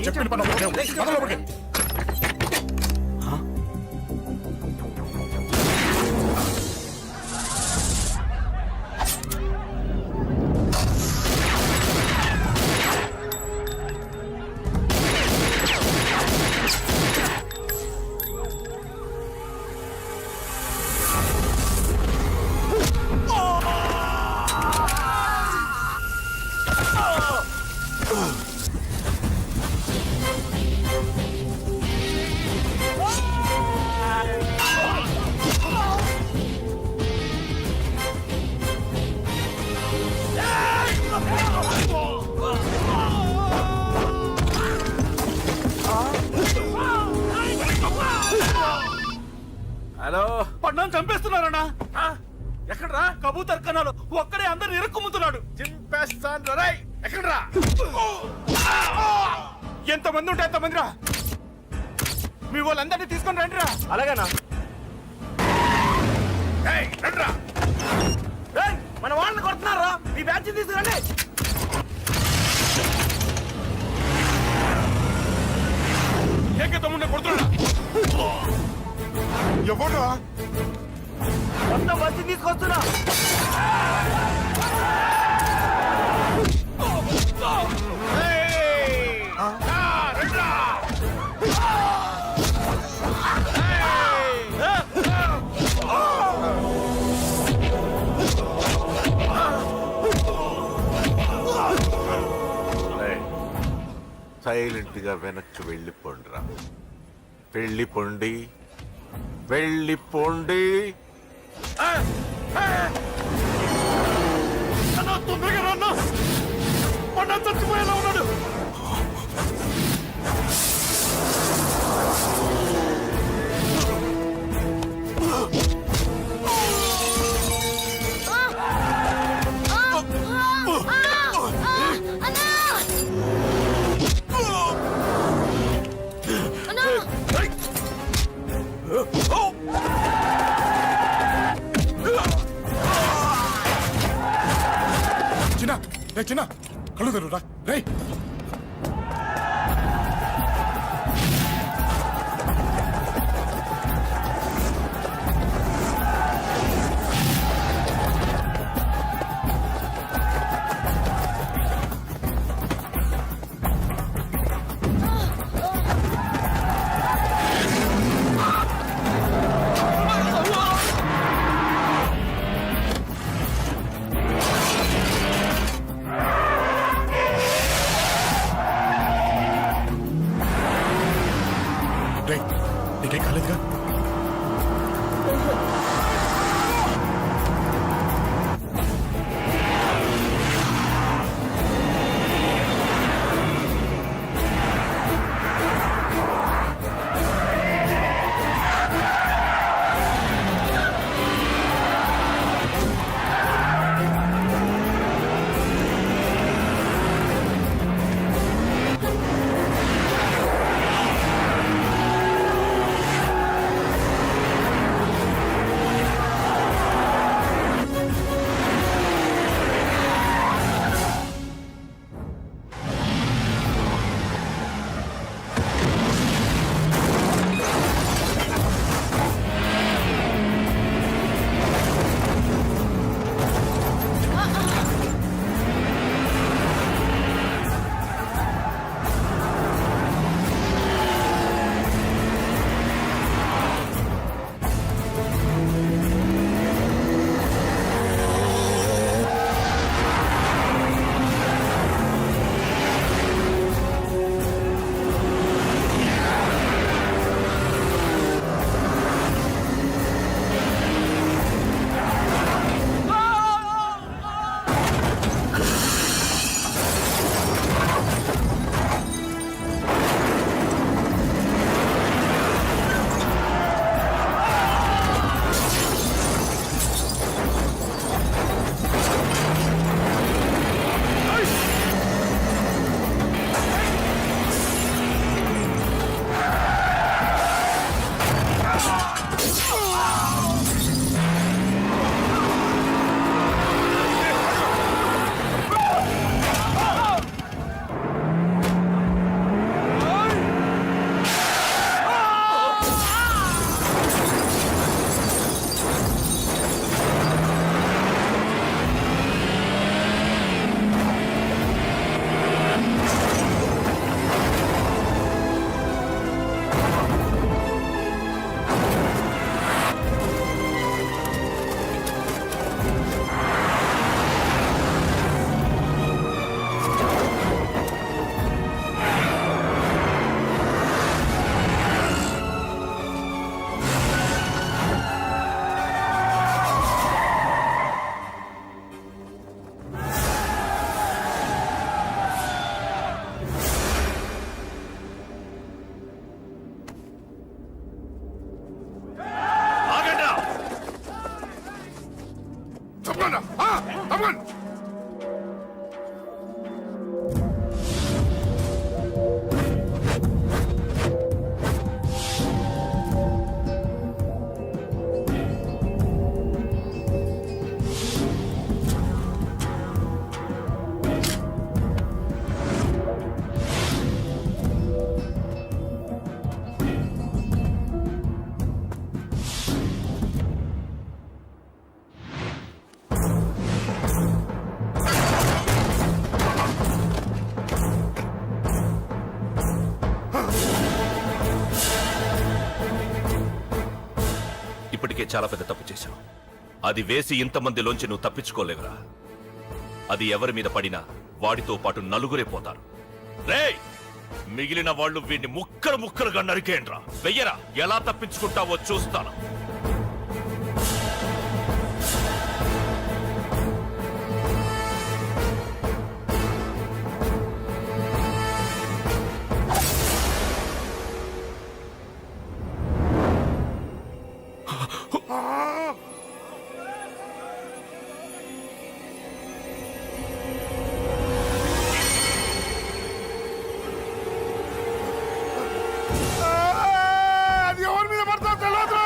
చెప్పిన పని మొదలు. హలో, పడ్డాను చంపేస్తున్నారన్నా. ఎక్కడ్రా? కబూతర్ కన్నాలు ఒక్కడే అందరిని ఇరుక్కుముతున్నాడు. చింపేస్తాను రా. ఎక్కడ్రా? ఎంతమంది ఉంటే ఎంతమంది రా. మీ వాళ్ళందరినీ తీసుకొని రండి రా. అలాగేనా? మన వాళ్ళని కొడుతున్నారా? ఈ బ్యాచ్ తీసుకురండి. ఏకతమ్ముడిని కొడుతున్నా. ఎవరు మొత్తం బస్సు తీసుకొస్తున్నా. సైలెంట్ గా వెనక్కి వెళ్ళిపోండిరా. వెళ్ళిపోండి, వెళ్ళిపోండి. తొందరగా రాన్నా. మొన్న చచ్చిపోయేలా ఉన్నాడు. చిన్న కళ్ళు తెరురా రేయ్. ఇప్పటికే చాలా పెద్ద తప్పు చేశావు. అది వేసి ఇంతమందిలోంచి నువ్వు తప్పించుకోలేవురా. అది ఎవరి మీద పడినా వాడితో పాటు నలుగురే పోతారు. రేయ్, మిగిలిన వాళ్ళు వీడిని ముక్కలు ముక్కలుగా నరికేయండ్రా. వెయ్యరా, ఎలా తప్పించుకుంటావో చూస్తాను. అది ఎవరి మీద పడతా తెలియదు.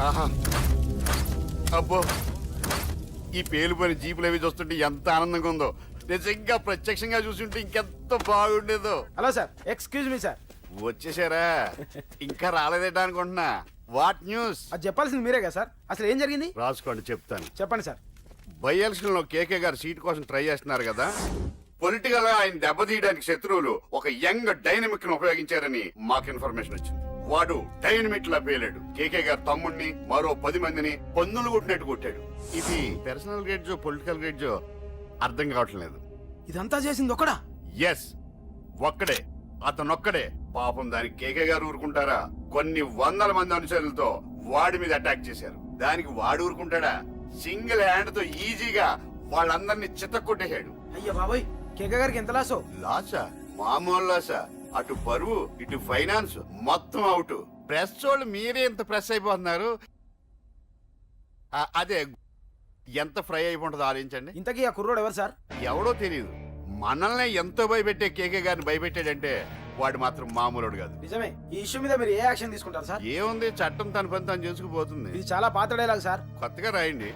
ఆహా అబ్బో, ఈ పేలిపోయిన జీపులు అవి చూస్తుంటే ఎంత ఆనందంగా ఉందో. నిజంగా ప్రత్యక్షంగా చూస్తుంటే ఇంకెంత బాగుండేదో. Hello sir, excuse me sir. వచ్చేసారా? ఇంకా రాలేదేట అనుకుంటున్నా. What news? అది చెప్పాల్సింది మీరే కదా సార్. అసలు ఏం జరిగింది రాసుకోండి, చెప్తాను. చెప్పండి సార్. బై ఎలక్షన్ లో కేకే గారు సీట్ కోసం ట్రై చేస్తున్నారు కదా. పొలిటికల్ గా ఆయన దెబ్బతీయడానికి శత్రువులు ఒక యంగ్ డైనమిక్ ను ఉపయోగించారని మాకు ఇన్ఫర్మేషన్ వచ్చింది. వాడు డైనమిక్ లా పేలాడు. కేకే గారు తమ్ముడిని, మరో 10 మందిని పన్నులు కొట్టినట్టు కొట్టాడు. ఇది పర్సనల్ గ్రేడ్జో పొలిటికల్ గ్రేడ్జో అర్థం కావట్లేదు. ఇదంతా చేసింది ఒకడా? ఎస్, ఒక్కడే, అతనొక్కడే. పాపం దానికి కేకే గారు ఊరుకుంటారా? కొన్ని వందల మంది అనుచరులతో వాడి మీద అటాక్ చేశారు. దానికి వాడు ఊరుకుంటాడా? సింగిల్ హ్యాండ్ తో ఈజీగా వాళ్ళందరినీ చిత్తకొట్టేశాడు. అయ్యా బాబాయ్, కేక గారికి ఎంత లాసో? లాసా? మామూలు లాసా? అటు పరువు, ఇటు ఫైనాన్స్, మొత్తం అవుట్. ప్రెస్ వాళ్ళు మీరే ఎంత ప్రెస్ అయిపోతున్నారు. అదే ఎంత ఫ్రై అయిపోతుందో ఆలోచించండి. ఇంతకీ ఆ కుర్రోడు ఎవరు సార్? ఎవడో తెలియదు. మనల్ని ఎంతో భయపెట్టే కేకే గారిని భయపెట్టాడంటే వాడు మాత్రం మామూలుడు కాదు. నిజమే. ఈ ఇష్యూ మీద మీరు ఏ యాక్షన్ తీసుకుంటారు సార్? ఏముంది, చట్టం తన పని తను చేసుకుపోతుంది. ఇది చాలా పాత డైలాగ్ సార్. కొత్తగా రాయండి.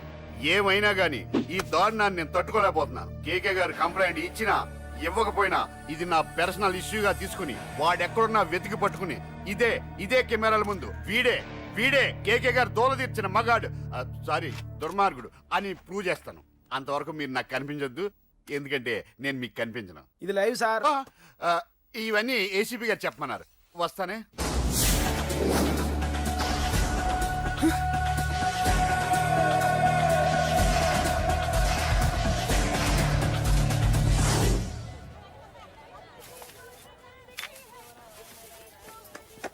ఏమైనా గాని ఈ దారుణాన్ని నేను తట్టుకోలేకపోతున్నాను. కేకే గారు కంప్లైంట్ ఇచ్చినా ఇవ్వకపోయినా ఇది నా పర్సనల్ ఇష్యూగా తీసుకుని వాడెక్కడున్నా వెతికి పట్టుకుని ఇదే కెమెరాల ముందు వీడే కేకే గారు దోల తీర్చిన మగాడు, సారీ దుర్మార్గుడు అని ప్రూవ్ చేస్తాను. అంతవరకు మీరు నాకు కనిపించొద్దు, ఎందుకంటే నేను మీకు కనిపించను. ఇది లైవ్ సార్. ఇవన్నీ ఏసీపీ గారు చెప్పమన్నారు. వస్తానే.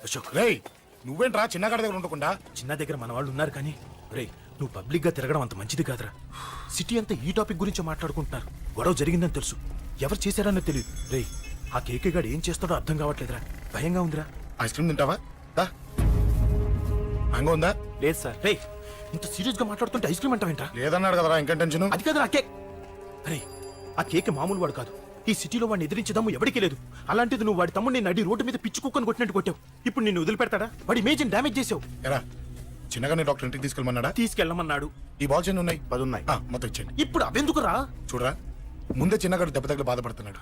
అశోక్, రేయ్ నువ్వేంట్రా చిన్నగాడి దగ్గర ఉండకుండా? చిన్న దగ్గర మన వాళ్ళు ఉన్నారు కానీ రే, నువ్వు పబ్లిక్ గా తిరగడం అంత మంచిది కాదురా. సిటీ అంతా ఈ టాపిక్ గురించి మాట్లాడుకుంటున్నారు. గొడవ జరిగిందని తెలుసు, ఎవరు చేశారన్నో తెలియదు. రే, ఆ కేకే గాడు ఏం చేస్తాడో అర్థం కావట్లేదురా. భయంగా ఉందిరా. ఐస్ క్రీమ్ తింటావా? మ్యాంగో ఉందా? లేదు సార్. రే, ఇంత సీరియస్ గా మాట్లాడుతుంటే ఐస్ క్రీమ్ అంటావేంట్రా? లేదన్నాడు కదరా, ఇంకా టెన్షన్. అది కాదురా ఆ కేక్. అరే, ఆ కేక్ మామూలు వాడు కాదు. ఈ సిటీలో వాడిని ఎదిరించదమ్ము ఎవరికీ లేదు. అలాంటిది నువ్వు వాడి తమ్ముడిని నడి రోడ్డు మీద పిచ్చి కుక్కను కొట్టినట్టు కొట్టావు. ఇప్పుడు నిన్ను వదిలిపెడతాడా? వాడి ఇమేజ్ డ్యామేజ్ చేసావు. ఎరా చిన్నగానే డాక్టర్ ఇంటికి తీసుకెళ్ళమన్నాడా? తీసుకెళ్ళమన్నాడు. ఈ బాల్స్ ఎన్ని ఉన్నాయి? 10 ఉన్నాయి. మొత్తం ఇచ్చేయండి. ఇప్పుడు అవెందుకురా? చూడరా, ముందే చిన్నగాడు దెబ్బ తగిలి బాధపడుతున్నాడు.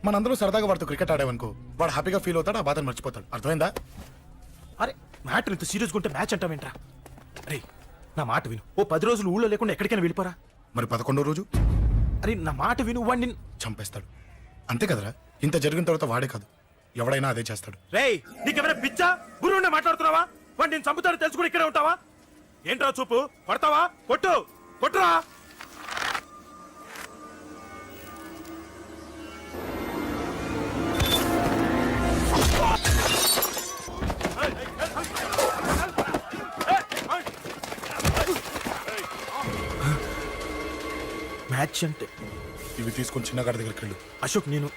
మనందరూ సరదాగా వాడితో క్రికెట్ ఆడామనుకో, వాడు హ్యాపీగా ఫీల్ అవుతాడు, ఆ బాధను మర్చిపోతాడు. అర్థమైందా? అరే, మ్యాటర్ ఇంత సీరియస్గా ఉంటే మ్యాచ్ అంటావేంట్రా? అరే, నా మాట విను. ఓ 10 రోజులు ఊళ్ళో లేకుండా ఎక్కడికైనా వెళ్ళిపోరా. మరి 11వ రోజు? అరే, నా మాట విను. వాడిని చంపేస్తాడు. అంతే కదరా? ఇంత జరిగిన తర్వాత వాడే కాదు, ఎవడైనా అదే చేస్తాడు. రేయ్, నీకెవరైనా పిచ్చా బుర్రుండే మాట్లాడుతున్నావా? వాడు నేను చంపుతాడు తెలుసుకుని ఇక్కడే ఉంటావా? ఏంట్రా చూపు? కొడతావా? కొట్టు, కొట్టురా. మ్యాచ్ అంటే ఇవి తీసుకొని చిన్నగాడి దగ్గరికి వెళ్ళు. అశోక్ నేను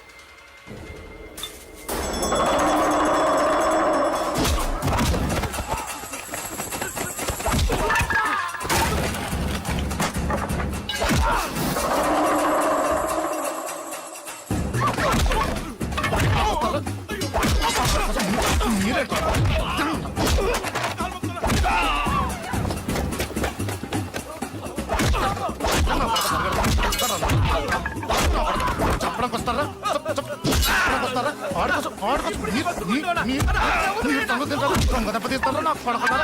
చెప్పడానికి వస్తారా? చెప్పడానికి వస్తారా? ఆడుకోసం ఆడుకోసం మీరు సంగతి తింటారా? దొంగ దెబ్బ తీస్తారా? నాకు పడకుండా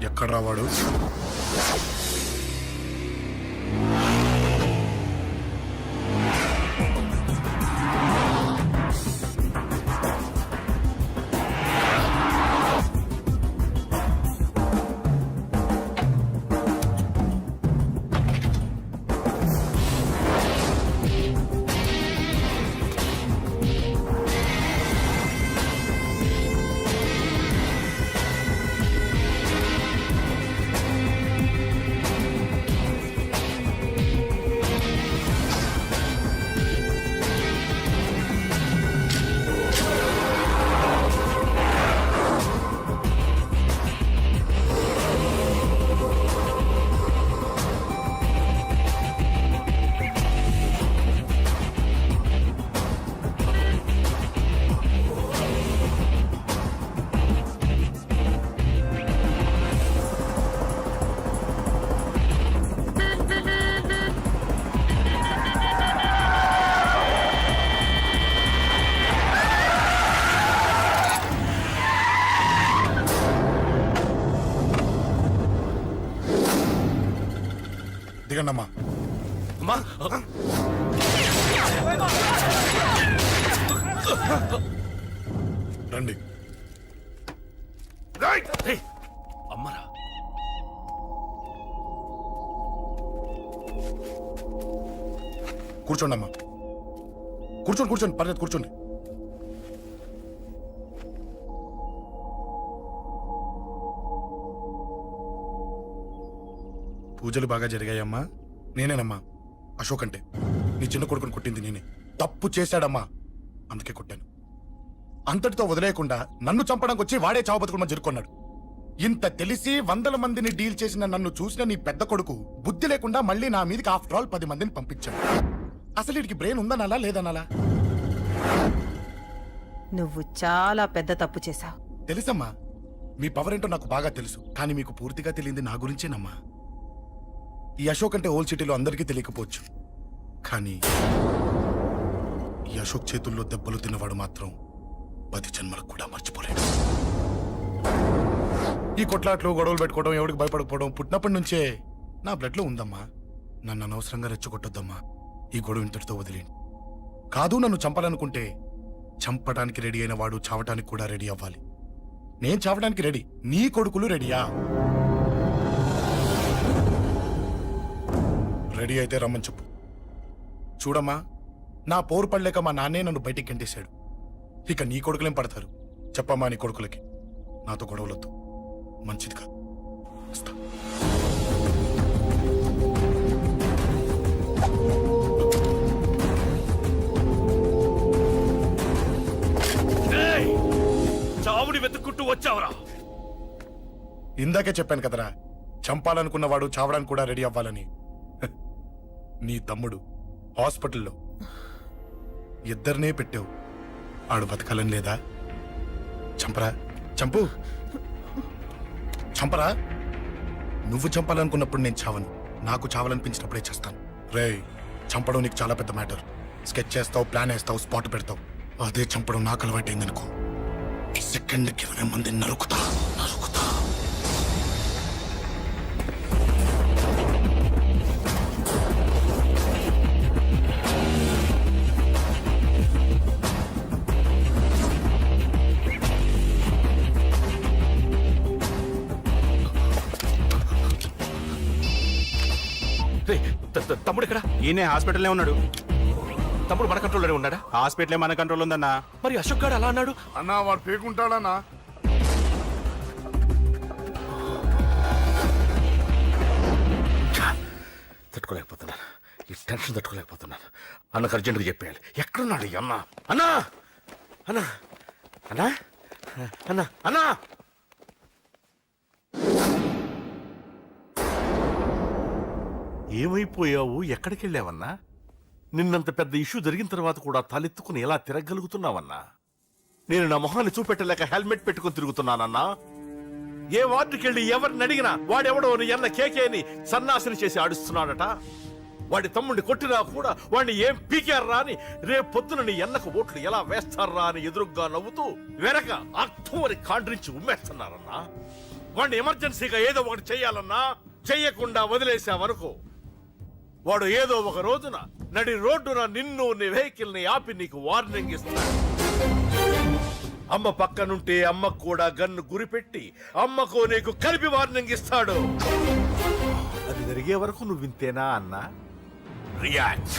ఎక్కడ రావాడు? దిగండమ్మా. అమ్మా రండి. ఏయ్, అమ్మరా. కూర్చోండి అమ్మా. కూర్చోండి కూర్చోండి, పర్లేదు కూర్చోండి. పూజలు బాగా జరిగాయమ్మా? నేనేనమ్మా అశోక్ అంటే. నీ చిన్న కొడుకుని కొట్టింది నేనే. తప్పు చేశాడమ్మా, అందుకే కొట్టాను. అంతటితో వదిలేయకుండా నన్ను చంపడానికి వచ్చి వాడే చావు బతుకుమని జరుకున్నాడు. ఇంత తెలిసి 100 మందిని డీల్ చేసిన నన్ను చూసిన నీ పెద్ద కొడుకు బుద్ధి లేకుండా మళ్ళీ నా మీదకి ఆఫ్టర్ ఆల్ 10 మందిని పంపించాడు. అసలు వీడికి బ్రెయిన్ ఉందనాలా లేదనాలా? నువ్వు చాలా పెద్ద తప్పు చేశావు. తెలుసమ్మా, మీ పవర్ ఏంటో నాకు బాగా తెలుసు. కానీ మీకు పూర్తిగా తెలియంది నా గురించేనమ్మా. ఈ అశోక్ అంటే ఓల్డ్ సిటీలో అందరికీ తెలియకపోవచ్చు, కానీ ఈ అశోక్ చేతుల్లో దెబ్బలు తిన్నవాడు మాత్రం 10 జన్మలకు కూడా మర్చిపోలేడు. ఈ కొట్లాట్లు గొడవలు పెట్టుకోవడం, ఎవరికి భయపడకపోవడం పుట్టినప్పటి నుంచే నా బ్లడ్ లో ఉందమ్మా. నన్ను అనవసరంగా రెచ్చగొట్టొద్దమ్మా. ఈ గొడవ ఇంతటితో వదిలేండి. కాదు, నన్ను చంపాలనుకుంటే చంపడానికి రెడీ అయిన వాడు చావటానికి కూడా రెడీ అవ్వాలి. నేను చావడానికి రెడీ, నీ కొడుకులు రెడీయా? రెడీ అయితే రమ్మని చెప్పు. చూడమ్మా, నా పోరు పడలేక మా నాన్నే నన్ను బయటికి గెంటేశాడు. ఇక నీ కొడుకులేం పడతారు? చెప్పమ్మా నీ కొడుకులకి నాతో గొడవలొద్దు, మంచిది కాదు. వస్తా. ఏయ్, చావుని వెతుక్కుంటూ వచ్చావురా. ఇందాకే చెప్పాను కదరా, చంపాలనుకున్నవాడు చావడానికి కూడా రెడీ అవ్వాలని. నీ తమ్ముడు హాస్పిటల్లో ఇద్దరినే పెట్టావు. ఆడు బతకాలని లేదా? చంపరా, చంపు, చంపరా. నువ్వు చంపాలనుకున్నప్పుడు నేను చావను, నాకు చావాలనిపించినప్పుడే చేస్తాను. రేయ్, చంపడం నీకు చాలా పెద్ద మ్యాటర్. స్కెచ్ చేస్తావు, ప్లాన్ వేస్తావు, స్పాట్ పెడతావు. అదే చంపడం నాకు అలవాటైంది అనుకో. సెకండ్కి 20 మంది నరుకుతా. రేయ్, తమ్ముడు ఇక్కడ. ఈయనే హాస్పిటల్లో ఉన్నాడు. తమ్ముడు మన కంట్రోల్లోనే ఉన్నాడా? హాస్పిటలే మన కంట్రోల్ ఉందన్నా. మరి అశోక్ గారు అలా అన్నాడు. అన్నా వాడు పేకుంటాడన్నా. తట్టుకోలేకపోతున్నాను, ఈ టెన్షన్ తట్టుకోలేకపోతున్నాను. అన్నకు అర్జెంటుగా చెప్పేయాలి. ఎక్కడున్నాడు ఈ అన్న? అన్నా అన్నా అన్నా అన్నా అన్నా ఏమైపోయావు? ఎక్కడికి వెళ్ళావన్నా? నిన్నంత పెద్ద ఇష్యూ జరిగిన తర్వాత కూడా తలెత్తుకుని ఎలా తిరగలుగుతున్నావన్నా? నేను నా మొహాన్ని చూపెట్టలేక హెల్మెట్ పెట్టుకుని తిరుగుతున్నానన్నా. ఏ వార్డుకి వెళ్ళి ఎవరిని అడిగినా వాడెవడో నీ అన్న కేకేని సన్నాసిని చేసి ఆడిస్తున్నాడట. వాడి తమ్ముడిని కొట్టినా కూడా వాడిని ఏం పీకారా అని రేపు పొద్దున నీ అన్నకు ఓట్లు ఎలా వేస్తారా అని ఎదురుగ్గా నవ్వుతూ వెనక అర్థమని కాండ్రించి ఉమ్మేస్తున్నారన్నా. వాడిని ఎమర్జెన్సీగా ఏదో ఒకటి చెయ్యాలన్నా. చెయ్యకుండా వదిలేసావనుకో, వాడు ఏదో ఒక రోజున నడి రోడ్డున నిన్ను నీ వెహికల్ ని ఆపి నీకు వార్నింగ్ ఇస్తాడు. అమ్మ పక్కనుంటే అమ్మకు కూడా గన్ను గురిపెట్టి అమ్మకు నీకు కలిపి వార్నింగ్ ఇస్తాడు. అది జరిగే వరకు నువ్వు వింతేనా అన్నా? React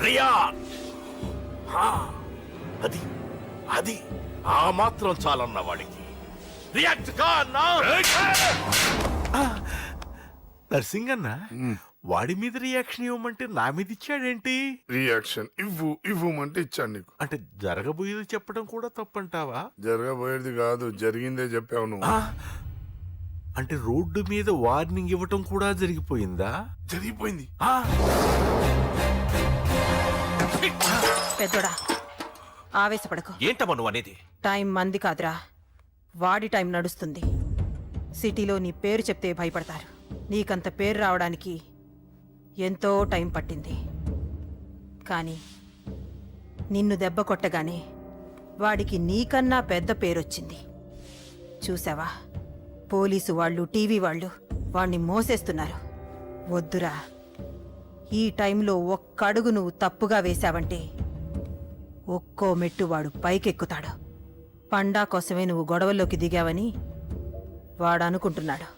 react. అది అది ఆ మాత్రం చాలన్న వాడికి. రియాక్ట్ కా అన్నా. నర్సింగ్ అన్న, వాడి మీద రియాక్షన్ ఇవ్వమంటే నా మీద ఇచ్చాడేంటి? రియాక్షన్ ఇవ్వమంటే ఇచ్చాను నీకు. అంటే జరగబోయేది చెప్పడం కూడా తప్పంటావా? జరగబోయేది కాదు, జరిగిందే చెప్పావు నువ్వు. అంటే రోడ్డు మీద వార్నింగ్ ఇవ్వటం కూడా జరిగిపోయిందా? జరిగిపోయింది. పెద్దోడా, ఆవేశపడకు. ఏంటమ్మా నువ్వు అనేది? టైం మంది కాదురా, వాడి టైం నడుస్తుంది. సిటీలో నీ పేరు చెప్తే భయపడతారు. నీకంత పేరు రావడానికి ఎంతో టైం పట్టింది. కానీ నిన్ను దెబ్బ కొట్టగానే వాడికి నీకన్నా పెద్ద పేరొచ్చింది. చూసావా, పోలీసు వాళ్ళు, టీవీ వాళ్ళు వాణ్ణి మోసేస్తున్నారు. వద్దురా, ఈ టైంలో ఒక్కడుగు నువ్వు తప్పుగా వేశావంటే ఒక్కో మెట్టు వాడు పైకెక్కుతాడు. పండా కోసమే నువ్వు గొడవల్లోకి దిగావని వాడు అనుకుంటున్నాడు.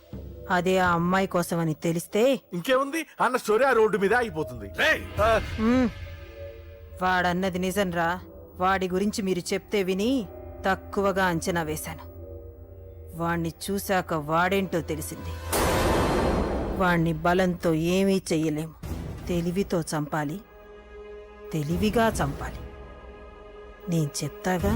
అదే ఆ అమ్మాయి కోసమని తెలిస్తే ఇంకేముంది అన్న స్టోరీ ఆ రోడ్డు మీద అయిపోతుంది. వాడన్నది నిజంరా. వాడి గురించి మీరు చెప్తే విని తక్కువగా అంచనా వేశాను. వాణ్ణి చూశాక వాడేంటో తెలిసింది. వాణ్ణి బలంతో ఏమీ చెయ్యలేము. తెలివితో చంపాలి, తెలివిగా చంపాలి. నేను చెప్తాగా.